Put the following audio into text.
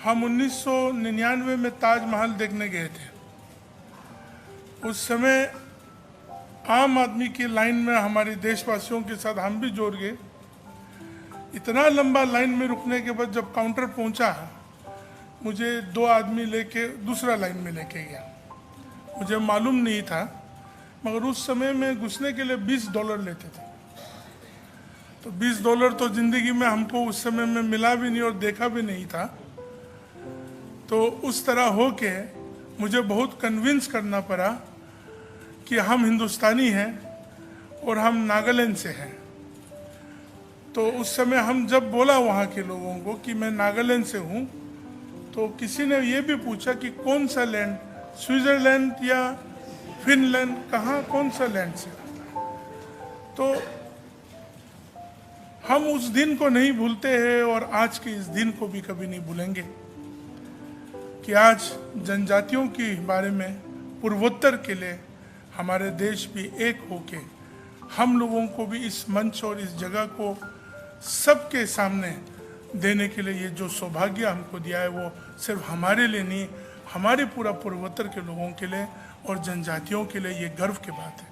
हम 1999 में ताजमहल देखने गए थे। उस समय आम आदमी की लाइन में हमारे देशवासियों के साथ हम भी जोड़ गए। इतना लंबा लाइन में रुकने के बाद जब काउंटर पहुंचा, मुझे 2 आदमी लेके दूसरा लाइन में लेके गया। मुझे मालूम नहीं था, मगर उस समय में घुसने के लिए $20 लेते थे। तो $20 तो ज़िंदगी में हमको उस समय में मिला भी नहीं और देखा भी नहीं था। तो उस तरह हो के मुझे बहुत कन्विंस करना पड़ा कि हम हिंदुस्तानी हैं और हम नागालैंड से हैं। तो उस समय हम जब बोला वहाँ के लोगों को कि मैं नागालैंड से हूँ, तो किसी ने ये भी पूछा कि कौन सा लैंड, स्विट्ज़रलैंड या फिनलैंड, कहाँ कौन सा लैंड से। तो हम उस दिन को नहीं भूलते हैं और आज के इस दिन को भी कभी नहीं भूलेंगे कि आज जनजातियों के बारे में, पूर्वोत्तर के लिए हमारे देश भी एक होके हम लोगों को भी इस मंच और इस जगह को सबके सामने देने के लिए ये जो सौभाग्य हमको दिया है, वो सिर्फ हमारे लिए नहीं, हमारे पूरा पूर्वोत्तर के लोगों के लिए और जनजातियों के लिए ये गर्व की बात है।